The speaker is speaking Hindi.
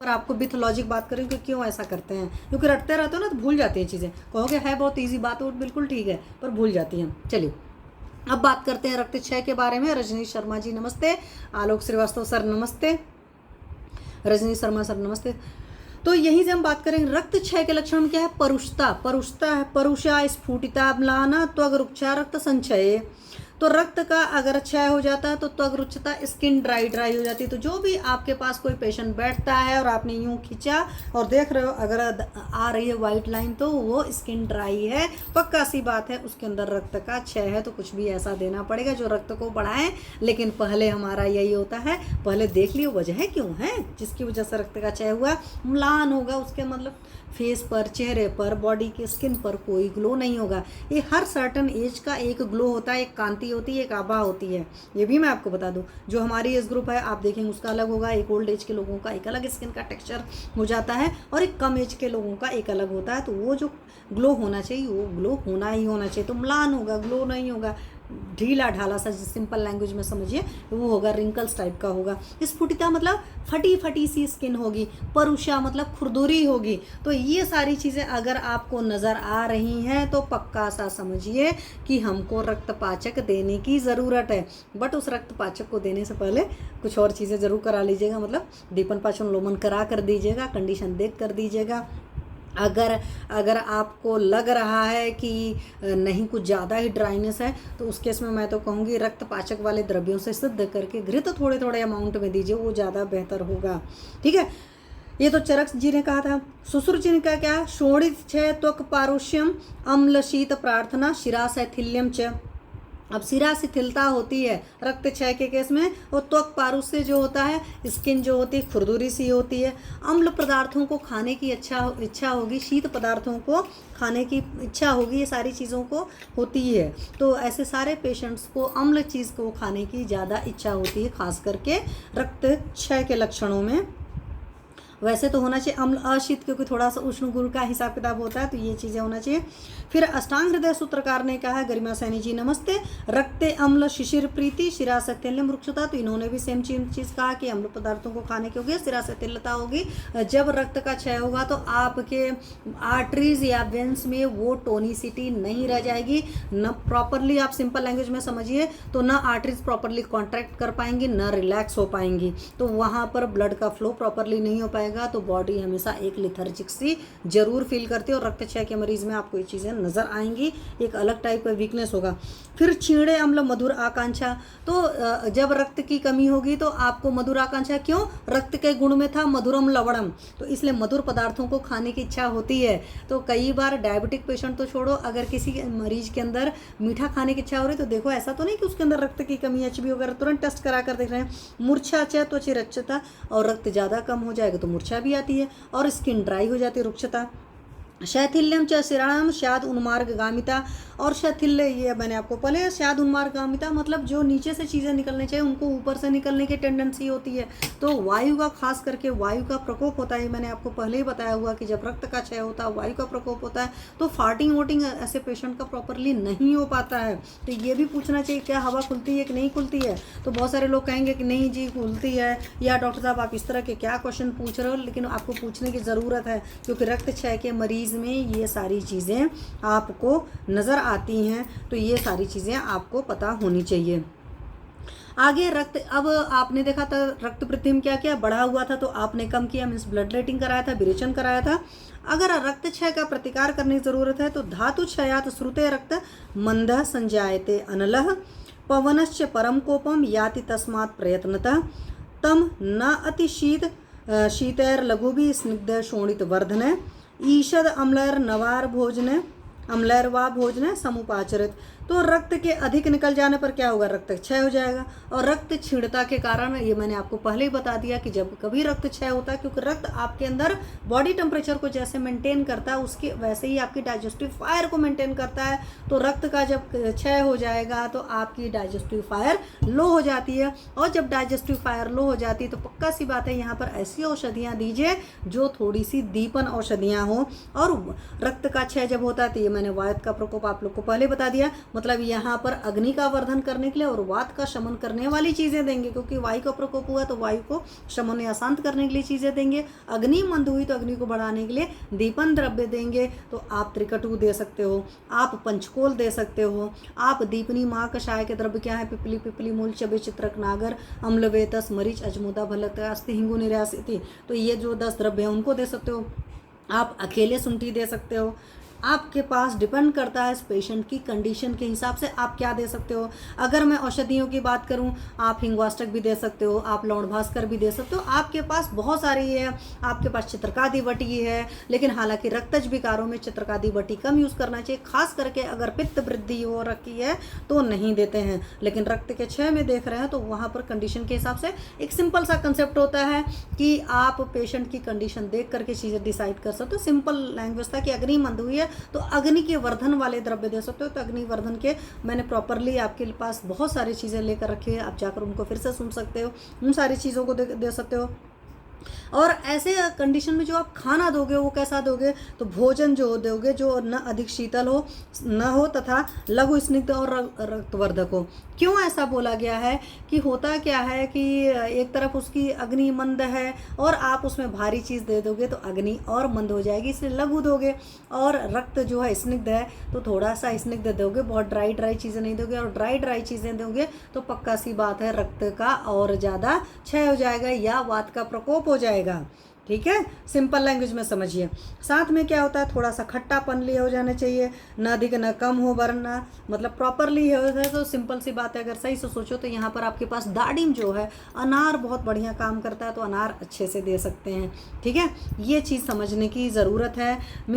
और आपको विथ लॉजिक बात करें कि क्यों ऐसा करते हैं, क्योंकि रटते रहते हो ना तो भूल जाती हैं चीज़ें। कहोगे है बहुत ईजी बात, और बिल्कुल ठीक है, पर भूल जाती हैं। चलिए अब बात करते हैं रक्तक्षय के बारे में। रजनी शर्मा जी नमस्ते, आलोक श्रीवास्तव सर नमस्ते, रजनी शर्मा सर नमस्ते। तो यहीं से हम बात करेंगे रक्तक्षय के लक्षण क्या है। परुषता, परुषता है, परुषा स्फुटिता म्लाना त्वग रुक्षा रक्त संचय। तो रक्त का अगर क्षय हो जाता है तो त्वग रुक्षता, स्किन ड्राई ड्राई हो जाती है। तो जो भी आपके पास कोई पेशेंट बैठता है और आपने यूं खींचा और देख रहे हो अगर आ रही है वाइट लाइन तो वो स्किन ड्राई है, पक्का सी बात है उसके अंदर रक्त का क्षय है। तो कुछ भी ऐसा देना पड़ेगा जो रक्त को बढ़ाए, लेकिन पहले हमारा यही होता है, पहले देख लियो वजह क्यों है जिसकी वजह से रक्त का क्षय हुआ। म्लान होगा उसके मतलब फेस पर, चेहरे पर, बॉडी के स्किन पर कोई ग्लो नहीं होगा। ये हर सर्टन एज का एक ग्लो होता है, एक कांति होती है, एक आभा होती है। ये भी मैं आपको बता दूं, जो हमारी एज ग्रुप है आप देखेंगे उसका अलग होगा, एक ओल्ड एज के लोगों का एक अलग स्किन का टेक्सचर हो जाता है, और एक कम एज के लोगों का एक अलग होता है। तो वो जो ग्लो होना चाहिए वो ग्लो होना ही होना चाहिए। तो म्लान होगा, ग्लो नहीं होगा, ढीला ढाला सा, सिंपल लैंग्वेज में समझिए वो होगा, रिंकल्स टाइप का होगा। स्फुटिता मतलब फटी फटी सी स्किन होगी, परुषा मतलब खुरदुरी होगी। तो ये सारी चीज़ें अगर आपको नज़र आ रही हैं तो पक्का सा समझिए कि हमको रक्तपाचक देने की ज़रूरत है। बट उस रक्तपाचक को देने से पहले कुछ और चीज़ें ज़रूर करा लीजिएगा, मतलब दीपन पाचन लोमन करा कर दीजिएगा, कंडीशन देख कर दीजिएगा। अगर आपको लग रहा है कि नहीं कुछ ज़्यादा ही ड्राइनेस है तो उस केस में मैं तो कहूँगी रक्तपाचक वाले द्रव्यों से सिद्ध करके घृत थोड़े थोड़े अमाउंट में दीजिए, वो ज़्यादा बेहतर होगा। ठीक है, ये तो चरक जी ने कहा था। सुश्रुत जी ने कहा क्या, शोणित क्षय त्वक पारुष्यम अम्ल शीत प्रार्थना शिरा शैथिल्यम च। अब शिरा शिथिलता होती है रक्त क्षय के केस में, और त्वक पारुष्य जो होता है, स्किन जो होती है खुरदुरी सी होती है। अम्ल पदार्थों को खाने की इच्छा होगी, शीत पदार्थों को खाने की इच्छा होगी, ये सारी चीज़ों को होती है। तो ऐसे सारे पेशेंट्स को अम्ल चीज़ को खाने की ज़्यादा इच्छा होती है, खास करके रक्त क्षय के लक्षणों में। वैसे तो होना चाहिए अम्ल अशीत, क्योंकि थोड़ा सा उष्ण गुण का हिसाब किताब होता है, तो ये चीज़ें होना चाहिए। फिर अष्टांग हृदय सूत्रकार ने कहा है, गरिमा सैनी जी नमस्ते, रक्ते अम्ल शिशिर प्रीति शिरा सत्यल्यम रुक्षता। तो इन्होंने भी सेम चीज़ कहा कि अम्ल पदार्थों को खाने की होगी, शिरा सत्यलता होगी। जब रक्त का क्षय होगा तो आपके आर्टरीज या वेंस में वो टोनिसिटी नहीं रह जाएगी, न प्रॉपरली, आप सिंपल लैंग्वेज में समझिए तो न आर्टरीज प्रॉपरली कॉन्ट्रैक्ट कर पाएंगी, न रिलैक्स हो पाएंगी। तो वहाँ पर ब्लड का फ्लो प्रॉपरली नहीं हो पाएगा, तो बॉडी हमेशा एक लिथर्जिक सी जरूर फील करती है। और रक्तक्षय के मरीज में आपको ये चीज़ें नज़र आएंगी, एक अलग टाइप का वीकनेस होगा। फिर क्षीणे अम्ल मधुर आकांक्षा। तो जब रक्त की कमी होगी तो आपको मधुर आकांक्षा, क्यों, रक्त के गुण में था मधुरम लवणम, तो इसलिए मधुर पदार्थों को खाने की इच्छा होती है। तो कई बार डायबिटिक पेशेंट तो छोड़ो, अगर किसी मरीज के अंदर मीठा खाने की इच्छा हो रही है तो देखो ऐसा तो नहीं कि उसके अंदर रक्त की कमी, एचबी वगैरह तुरंत टेस्ट करा कर देख रहे हैं। मूर्छा च त्वचिरच्यता, और रक्त ज़्यादा कम हो जाएगा तो मूर्छा भी आती है, और स्किन ड्राई हो जाती है, रुक्षता। शैथिल्यम च शिराणाम शाद उन्मार्गगामिता, और शैथिल्य ये मैंने आपको पहले, शाद उन्मार्गगामिता मतलब जो नीचे से चीज़ें निकलनी चाहिए उनको ऊपर से निकलने की टेंडेंसी होती है। तो वायु का, खास करके वायु का प्रकोप होता है, मैंने आपको पहले ही बताया हुआ कि जब रक्त का क्षय होता है वायु का प्रकोप होता है, तो फार्टिंग वोटिंग ऐसे पेशेंट का प्रॉपरली नहीं हो पाता है। तो ये भी पूछना चाहिए क्या हवा खुलती है कि नहीं खुलती है। तो बहुत सारे लोग कहेंगे कि नहीं जी खुलती है, या डॉक्टर साहब आप इस तरह के क्या क्वेश्चन पूछ रहे हो, लेकिन आपको पूछने की ज़रूरत है, क्योंकि रक्त क्षय के मरीज में ये सारी चीज़ें आपको नज़र आती हैं। तो ये सारी चीज़ें आपको पता होनी चाहिए। आगे रक्त, अब आपने देखा था रक्त वृद्धि में क्या क्या बढ़ा हुआ था, तो आपने कम किया, मीन्स ब्लड लेटिंग कराया था, विरेचन कराया था। अगर रक्त क्षय का प्रतिकार करने की ज़रूरत है तो धातु क्षयात श्रुते रक्त मंदः संजायते अनलः पवनश्च परम कोपम याति तस्मात् प्रयत्नतः तम न अतिशीत शीतैर लघुभिः स्निग्ध शोणित वर्धने ईषद अम्लैर नवार भोजने अम्लैर्वा भोजने समुपाचरित। तो रक्त के अधिक निकल जाने पर क्या होगा, रक्त क्षय हो जाएगा। और रक्त क्षीणता के कारण, ये मैंने आपको पहले ही बता दिया कि जब कभी रक्त क्षय होता है, क्योंकि रक्त आपके अंदर बॉडी टेम्परेचर को जैसे मेंटेन करता है उसके वैसे ही आपकी डाइजेस्टिव फायर को मेंटेन करता है। तो रक्त का जब क्षय हो जाएगा तो आपकी डाइजेस्टिव फायर लो हो जाती है, और जब डाइजेस्टिव फायर लो हो जाती है तो पक्का सी बात है यहाँ पर ऐसी औषधियाँ दीजिए जो थोड़ी सी दीपन औषधियाँ हों। और रक्त का क्षय जब होता है तो ये मैंने वात का प्रकोप आप लोग को पहले बता दिया, मतलब यहाँ पर अग्नि का वर्धन करने के लिए और वात का शमन करने वाली चीज़ें देंगे, क्योंकि वायु का प्रकोप हुआ तो वायु को शमन या शांत करने के लिए चीज़ें देंगे। अग्नि मंद हुई तो अग्नि को बढ़ाने के लिए दीपन द्रव्य देंगे। तो आप त्रिकटु दे सकते हो, आप पंचकोल दे सकते हो, आप दीपनी माँ कषाय के द्रव्य क्या है, पिपली पिपली मूल चबे चित्रक नागर अम्लवेतस मरीच अजमुदा भलत्यास्ति हिंगु निर्यासिति, तो ये जो 10 द्रव्य हैं उनको दे सकते हो। आप अकेले शुंठी दे सकते हो। आपके पास डिपेंड करता है इस पेशेंट की कंडीशन के हिसाब से आप क्या दे सकते हो। अगर मैं औषधियों की बात करूं, आप हिंगवाष्टक भी दे सकते हो, आप लौण भास्कर भी दे सकते हो, आपके पास बहुत सारी है। आपके पास चित्रकादि वटी है, लेकिन हालांकि रक्तज विकारों में चित्रकादि वटी कम यूज़ करना चाहिए, खास करके अगर पित्त वृद्धि हो रखी है तो नहीं देते हैं। लेकिन रक्त के क्षय में देख रहे हैं तो वहाँ पर कंडीशन के हिसाब से एक सिंपल सा कंसेप्ट होता है कि आप पेशेंट की कंडीशन देख करके चीज़ें डिसाइड कर सकते हो। सिंपल लैंग्वेज था कि अग्नि मंद हुई है तो अग्नि के वर्धन वाले द्रव्य दे सकते हो। तो अग्नि वर्धन के मैंने प्रॉपरली आपके पास बहुत सारी चीज़ें लेकर रखी है, आप जाकर उनको फिर से सुन सकते हो, उन सारी चीज़ों को दे सकते हो। और ऐसे कंडीशन में जो आप खाना दोगे वो कैसा दोगे, तो भोजन जो दोगे जो न अधिक शीतल हो न हो तथा लघु स्निग्ध और रक्तवर्धक हो। क्यों ऐसा बोला गया है कि होता क्या है कि एक तरफ उसकी अग्नि मंद है और आप उसमें भारी चीज़ दे दोगे तो अग्नि और मंद हो जाएगी, इसलिए लघु दोगे। और रक्त जो है स्निग्ध है तो थोड़ा सा स्निग्ध दोगे, बहुत ड्राई चीज़ें नहीं दोगे। और ड्राई चीज़ें दोगे तो पक्का सी बात है रक्त का और ज़्यादा क्षय हो जाएगा या वात का प्रकोप हो जाएगा। ठीक है, सिंपल लैंग्वेज में समझिए। साथ में क्या होता है, थोड़ा सा खट्टापन लिए हो जाना चाहिए, न अधिक न कम हो, वरना मतलब प्रॉपरली है तो सिंपल सी बात है। अगर सही से सोचो तो यहाँ पर आपके पास दाडिम जो है अनार बहुत बढ़िया काम करता है, तो अनार अच्छे से दे सकते हैं। ठीक है, ये चीज़ समझने की ज़रूरत है।